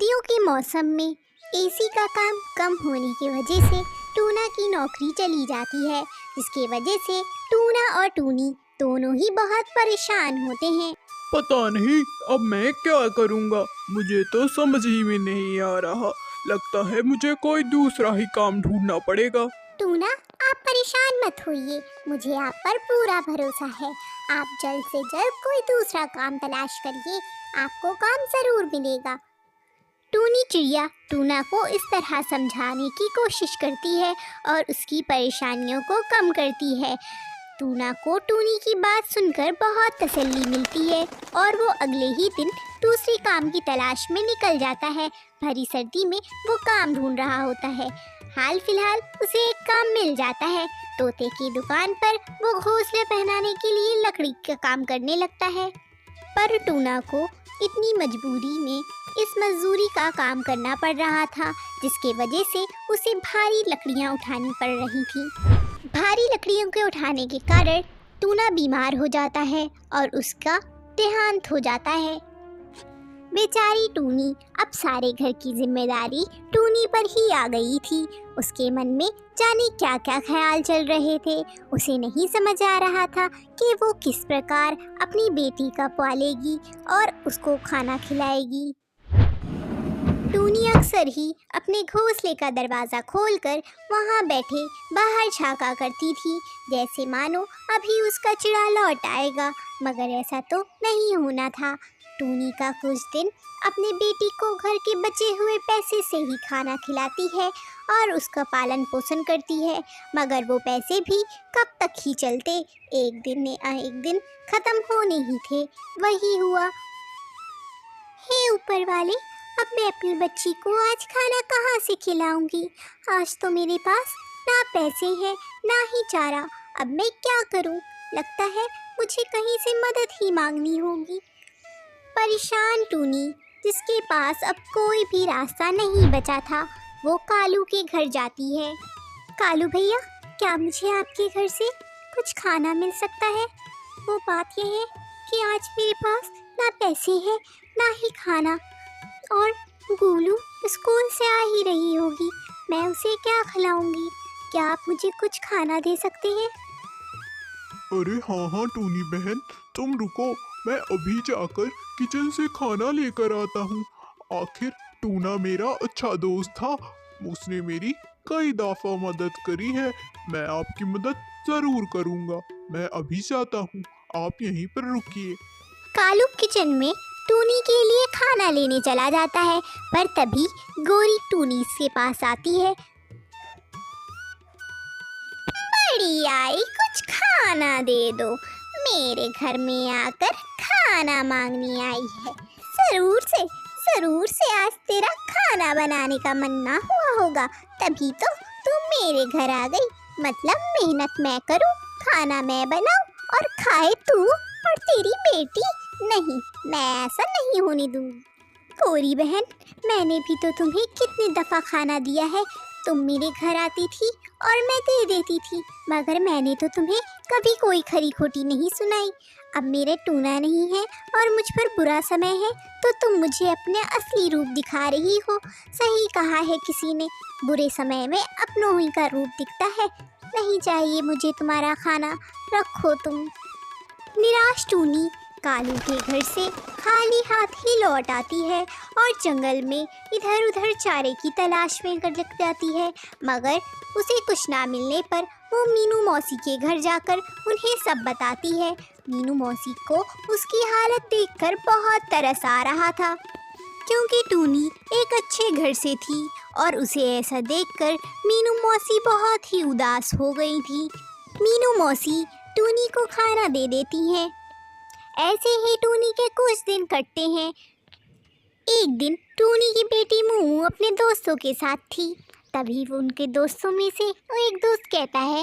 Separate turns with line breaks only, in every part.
सर्दियों के मौसम में एसी का काम कम होने की वजह से टूना की नौकरी चली जाती है, जिसकी वजह से टूना और टूनी दोनों ही बहुत परेशान होते हैं।
पता नहीं अब मैं क्या करूँगा, मुझे तो समझ ही में नहीं आ रहा। लगता है मुझे कोई दूसरा ही काम ढूंढना पड़ेगा।
टूना, आप परेशान मत होइए, मुझे आप पर पूरा भरोसा है। आप जल्द से जल्द कोई दूसरा काम तलाश करिए, आपको काम जरूर मिलेगा। टूनी चिड़िया टूना को इस तरह समझाने की कोशिश करती है और उसकी परेशानियों को कम करती है। टूना को टूनी की बात सुनकर बहुत तसल्ली मिलती है और वो अगले ही दिन दूसरी काम की तलाश में निकल जाता है। भरी सर्दी में वो काम ढूंढ रहा होता है। हाल फिलहाल उसे एक काम मिल जाता है। तोते की दुकान पर वो घोंसले पहनाने के लिए लकड़ी का काम करने लगता है। पर टूना को इतनी मजबूरी में इस मजदूरी का काम करना पड़ रहा था, जिसके वजह से उसे भारी लकड़ियां उठानी पड़ रही थी। भारी लकड़ियों के उठाने के कारण टूना बीमार हो जाता है और उसका देहांत हो जाता है। बेचारी टूनी अब सारे घर की जिम्मेदारी टूनी पर ही आ गई थी। उसके मन में जाने क्या क्या ख्याल चल रहे थे। उसे नहीं समझ आ रहा था कि वो किस प्रकार अपनी बेटी का पालेगी और उसको खाना खिलाएगी। टूनी अक्सर ही अपने घोंसले का दरवाज़ा खोलकर वहाँ बैठे बाहर झांका करती थी, जैसे मानो अभी उसका चिड़ा लौट आएगा, मगर ऐसा तो नहीं होना था। टूनी का कुछ दिन अपने बेटी को घर के बचे हुए पैसे से ही खाना खिलाती है और उसका पालन पोषण करती है, मगर वो पैसे भी कब तक ही चलते, एक दिन ख़त्म होने ही थे। वही हुआ। हे ऊपर वाले, अब मैं अपनी बच्ची को आज खाना कहाँ से खिलाऊंगी? आज तो मेरे पास ना पैसे हैं ना ही चारा। अब मैं क्या करूं? लगता है मुझे कहीं से मदद ही मांगनी होगी। परेशान टूनी, जिसके पास अब कोई भी रास्ता नहीं बचा था, वो कालू के घर जाती है। कालू भैया, क्या मुझे आपके घर से कुछ खाना मिल सकता है? वो बात यह है कि आज मेरे पास ना पैसे हैं ना ही खाना, और गोलू स्कूल से आ ही रही होगी, मैं उसे क्या खिलाऊंगी? क्या आप मुझे कुछ खाना दे सकते हैं?
अरे हाँ टूनी बहन, तुम रुको, मैं अभी जाकर किचन से खाना लेकर आता हूँ। आखिर टूना मेरा अच्छा दोस्त था, उसने मेरी कई दफ़ा मदद करी है। मैं आपकी मदद ज़रूर करूँगा। मैं अभी जाता हूँ, आप यहीं पर रुकिए।
कालू किचन में टूनी के लिए खाना लेने चला जाता है, पर तभी गोरी टूनी के पास आती है। बड़ी आई, कुछ खाना दे दो, मेरे घर में आकर खाना मांगनी आई है। जरूर से आज तेरा खाना बनाने का मन ना हुआ होगा, तभी तो तुम मेरे घर आ गई। मतलब मेहनत मैं करूं, खाना मैं बनाऊं और खाए तू और तेरी बेटी। नहीं, मैं ऐसा नहीं होने दूंगी। गोरी बहन, मैंने भी तो तुम्हें कितनी दफ़ा खाना दिया है। तुम मेरे घर आती थी और मैं दे देती थी, मगर मैंने तो तुम्हें कभी कोई खरी खोटी नहीं सुनाई। अब मेरे टूना नहीं है और मुझ पर बुरा समय है, तो तुम मुझे अपने असली रूप दिखा रही हो। सही कहा है किसी ने, बुरे समय में अपनों ही का रूप दिखता है। नहीं चाहिए मुझे तुम्हारा खाना, रखो तुम। निराश टूनी कालू के घर से खाली हाथ ही लौट आती है और जंगल में इधर उधर चारे की तलाश में लग जाती है, मगर उसे कुछ ना मिलने पर वो मीनू मौसी के घर जाकर उन्हें सब बताती है। मीनू मौसी को उसकी हालत देखकर बहुत तरस आ रहा था, क्योंकि टूनी एक अच्छे घर से थी और उसे ऐसा देखकर मीनू मौसी बहुत ही उदास हो गई थी। मीनू मौसी टूनी को खाना दे देती हैं। ऐसे ही टूनी के कुछ दिन कटते हैं। एक दिन टूनी की बेटी मुमू अपने दोस्तों के साथ थी। तभी वो उनके दोस्तों में से एक दोस्त कहता है,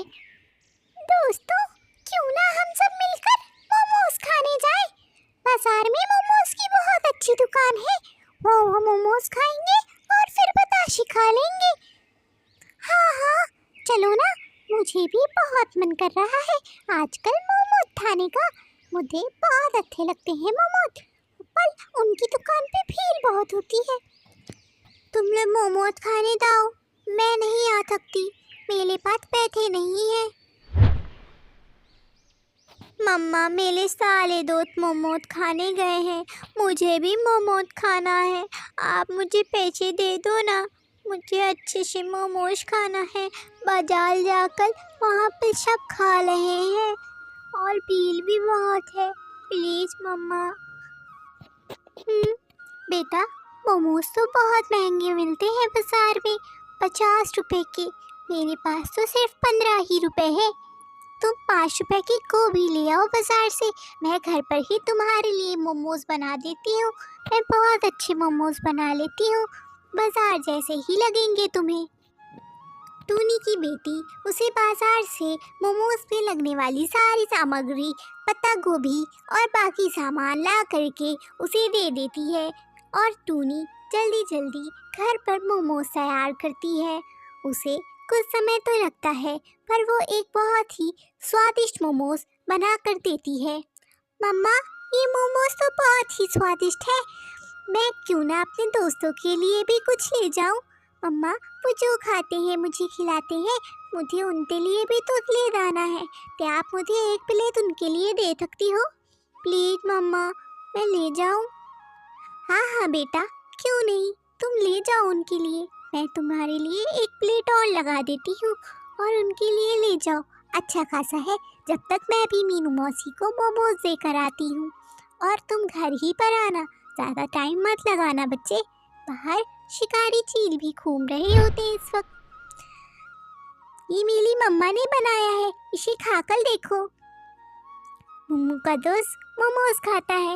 दोस्तों, क्यों ना हम सब मिलकर मोमोज खाने जाएं? बाजार में मोमोज की बहुत अच्छी दुकान है, वो मोमोज खाएंगे और फिर बताशे खा लेंगे। हाँ, चलो ना, मुझे भी बहुत मन कर रहा है आजकल मोमोज खाने का। मुझे बहुत अच्छे लगते हैं मोमोज, पर उनकी दुकान पे भीड़ बहुत होती है। तुम लोग मोमोज खाने जाओ, मैं नहीं आ सकती, मेरे पास पैसे नहीं है। मम्मा, मेरे सारे दोस्त मोमोज खाने गए हैं, मुझे भी मोमोज खाना है, आप मुझे पैसे दे दो ना, मुझे अच्छे से मोमोज खाना है। बाजार जाकर वहाँ पे सब खा रहे हैं और बिल भी बहुत है, प्लीज़ मम्मा। बेटा, मोमोज तो बहुत महंगे मिलते हैं बाजार में, 50 रुपए के, मेरे पास तो सिर्फ 15 ही रुपए है। तुम 5 रुपए की गोभी ले आओ बाजार से, मैं घर पर ही तुम्हारे लिए मोमोज बना देती हूँ। मैं बहुत अच्छे मोमोज बना लेती हूँ, बाजार जैसे ही लगेंगे तुम्हें। टूनी की बेटी उसे बाजार से मोमोज में लगने वाली सारी सामग्री, पत्ता गोभी और बाकी सामान ला करके उसे दे देती है और टूनी जल्दी जल्दी घर पर मोमोज तैयार करती है। उसे कुछ समय तो लगता है, पर वो एक बहुत ही स्वादिष्ट मोमोज बना कर देती है। मम्मा, ये मोमोज तो बहुत ही स्वादिष्ट है, मैं क्यों ना अपने दोस्तों के लिए भी कुछ ले जाऊं? मम्मा, वो जो खाते हैं मुझे खिलाते हैं, मुझे उनके लिए भी तो ले जाना है, क्या आप मुझे एक प्लेट उनके लिए दे सकती हो? प्लीज़ मम्मा, मैं ले जाऊं? हाँ हाँ बेटा, क्यों नहीं, तुम ले जाओ उनके लिए, मैं तुम्हारे लिए एक प्लेट और लगा देती हूँ और उनके लिए ले जाओ। अच्छा खासा है, जब तक मैं भी मीनू मौसी को मोमोज देकर आती हूँ। और तुम घर ही पर आना, ज़्यादा टाइम मत लगाना बच्चे, बाहर शिकारी चील भी घूम रहे होते हैं इस वक्त। ये मेरी मम्मा ने बनाया है, इसे खाकर देखो। मुम्मू का दोस्त मोमोज खाता है।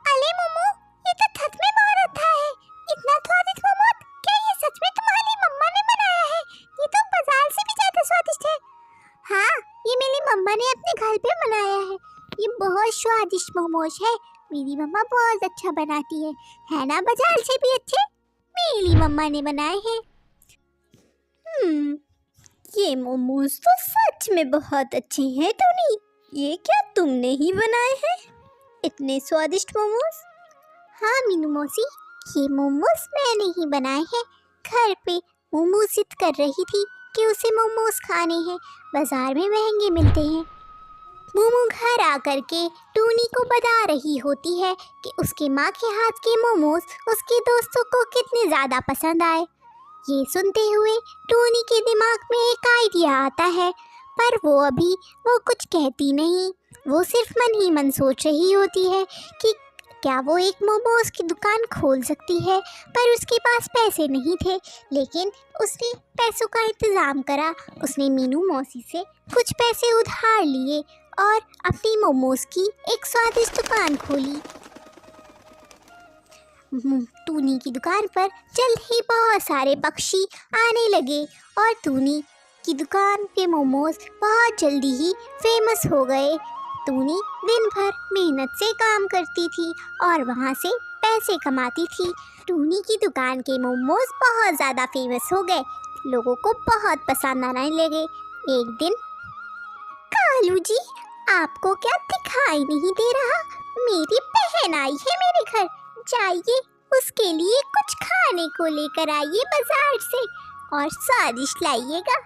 अरे मुम्मू, ये तो सच में बहुत अच्छा है, इतना स्वादिष्ट मोमोज, क्या ये सच में तुम्हारी मम्मा ने बनाया है? ये तो बाजार से भी ज्यादा स्वादिष्ट है। हाँ, ये मेरी मम्मा ने अपने घर पे बनाया है, ये बहुत स्वादिष्ट मोमोज है, मेरी मम्मा बहुत अच्छा बनाती है ना, बाजार से भी अच्छे मेरी मम्मा ने बनाए हैं। ये मोमोज तो सच में बहुत अच्छे हैं टोनी, ये क्या तुमने ही बनाए हैं, इतने स्वादिष्ट मोमोज? हाँ मीनू मौसी, ये मोमोज मैंने ही बनाए हैं, घर पे मोमो जिद कर रही थी कि उसे मोमोज खाने हैं, बाजार में महंगे मिलते हैं। मोमो घर आकर के टूनी को बता रही होती है कि उसके माँ के हाथ के मोमोज उसके दोस्तों को कितने ज़्यादा पसंद आए। ये सुनते हुए टूनी के दिमाग में एक आइडिया आता है, पर वो कुछ कहती नहीं, वो सिर्फ मन ही मन सोच रही होती है कि क्या वो एक मोमोज की दुकान खोल सकती है, पर उसके पास पैसे नहीं थे। लेकिन उसने पैसों का इंतज़ाम करा, उसने मीनू मौसी से कुछ पैसे उधार लिए और अपनी मोमोज की एक स्वादिष्ट दुकान खोली। टूनी की दुकान पर जल्द ही बहुत सारे पक्षी आने लगे और टूनी की दुकान के मोमोज बहुत जल्दी ही फेमस हो गए। टूनी दिन भर मेहनत से काम करती थी और वहाँ से पैसे कमाती थी। टूनी की दुकान के मोमोज बहुत ज़्यादा फेमस हो गए, लोगों को बहुत पसंद आने लगे। एक दिन, कालू जी, आपको क्या दिखाई नहीं दे रहा? मेरी बहन आई है मेरे घर, जाइए उसके लिए कुछ खाने को लेकर आइए बाजार से और स्वादिष्ट लाइएगा।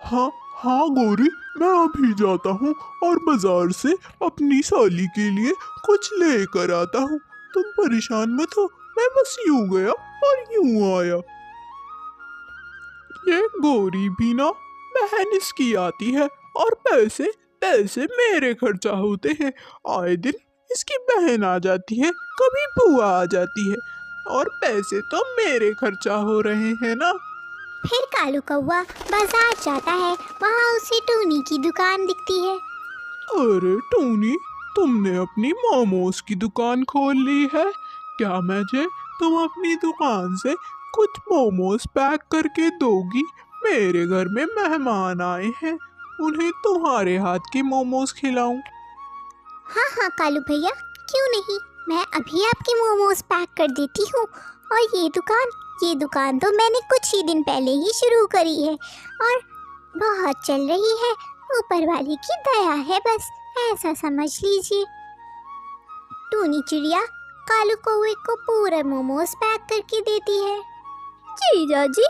हाँ हाँ गौरी, मैं अभी जाता हूँ और बाजार से अपनी साली के लिए कुछ लेकर आता हूँ, तुम परेशान मत हो, मैं बस यूं गया और यूं आया। ये गौरी भी ना बहन इसकी आती है और पैसे पैसे मेरे खर्चा होते हैं, आए दिन इसकी बहन आ जाती है, कभी बुआ आ जाती है और पैसे तो मेरे खर्चा हो रहे हैं ना।
फिर कालू कौवा बाजार जाता है, वहाँ उसे टूनी की दुकान दिखती है।
अरे टूनी, तुमने अपनी मोमोज की दुकान खोल ली है क्या? मुझे तुम अपनी दुकान से कुछ मोमोज पैक करके दोगी? मेरे घर में मेहमान आए हैं, उन्हें तुम्हारे हाथ के मोमोज खिलाऊं।
हाँ हाँ कालू भैया, क्यों नहीं, मैं अभी आपके मोमोज पैक कर देती हूँ। और ये दुकान तो मैंने कुछ ही दिन पहले ही शुरू करी है और बहुत चल रही है, ऊपर वाले की दया है, बस ऐसा समझ लीजिए। टूनी चिड़िया कालू कौवे को पूरा मोमोज पैक करके देती है। जीजा जी,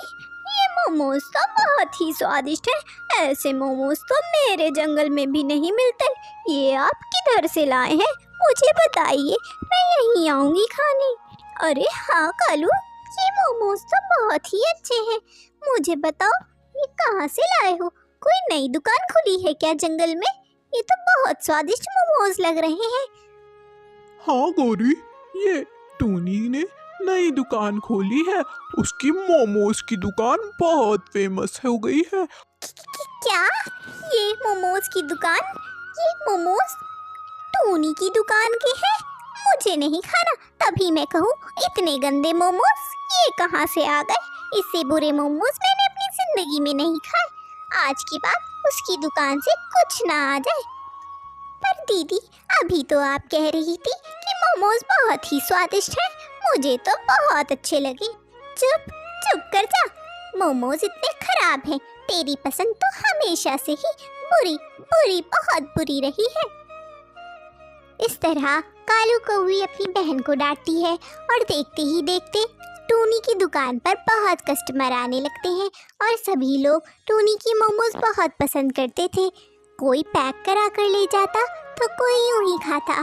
ये मोमोज तो बहुत ही स्वादिष्ट है। ऐसे मोमोज तो मेरे जंगल में भी नहीं मिलते। ये आप किधर से लाए हैं, मुझे बताइए, मैं यहीं आऊंगी खाने। अरे हाँ कालू, ये मोमोज तो बहुत ही अच्छे हैं। मुझे बताओ, ये कहाँ से लाए हो? कोई नई दुकान खुली है क्या जंगल में? ये तो बहुत स्वादिष्ट मोमोज लग रहे हैं।
हाँ गौरी, ये टूनी ने नई दुकान खोली है। उसकी मोमोज की दुकान बहुत फेमस हो गई है।
क्या? ये मोमोज की दुकान? ये मोमोज टोनी की दुकान के हैं? मुझे नहीं खाना। तभी मैं कहूँ, इतने गंदे मोमोज ये कहाँ से आ गए? इससे बुरे मोमोज मैंने अपनी जिंदगी में नहीं खाए। आज की बात उसकी दुकान से कुछ ना आ जाए। पर दीदी, अभी तो आप कह रही थी कि मोमोज बहुत ही स्वादिष्ट हैं। मुझे तो बहुत अच्छे लगे। चुप चुप कर जा। मोमोज इतने खराब हैं। तेरी पसंद तो हमेशा से ही बुरी बुरी बहुत बुरी रही है। इस तरह कालू कौवी अपनी बहन को डांटती है और देखते ही देखते टूनी की दुकान पर बहुत कस्टमर आने लगते हैं और सभी लोग टूनी की मोमोज बहुत पसंद करते थे। कोई पैक करा कर ले जाता तो कोई यूं ही खाता।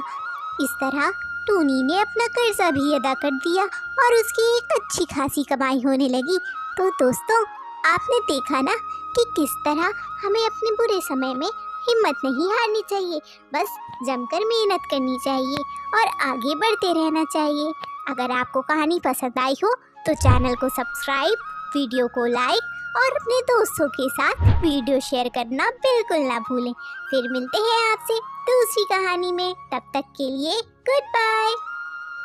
इस तरह टूनी ने अपना कर्जा भी अदा कर दिया और उसकी एक अच्छी खासी कमाई होने लगी। तो दोस्तों, आपने देखा ना कि किस तरह हमें अपने बुरे समय में हिम्मत नहीं हारनी चाहिए, बस जमकर मेहनत करनी चाहिए और आगे बढ़ते रहना चाहिए। अगर आपको कहानी पसंद आई हो तो चैनल को सब्सक्राइब, वीडियो को लाइक और अपने दोस्तों के साथ वीडियो शेयर करना बिल्कुल ना भूलें। फिर मिलते हैं आपसे दूसरी कहानी में। तब तक के लिए गुड बाय।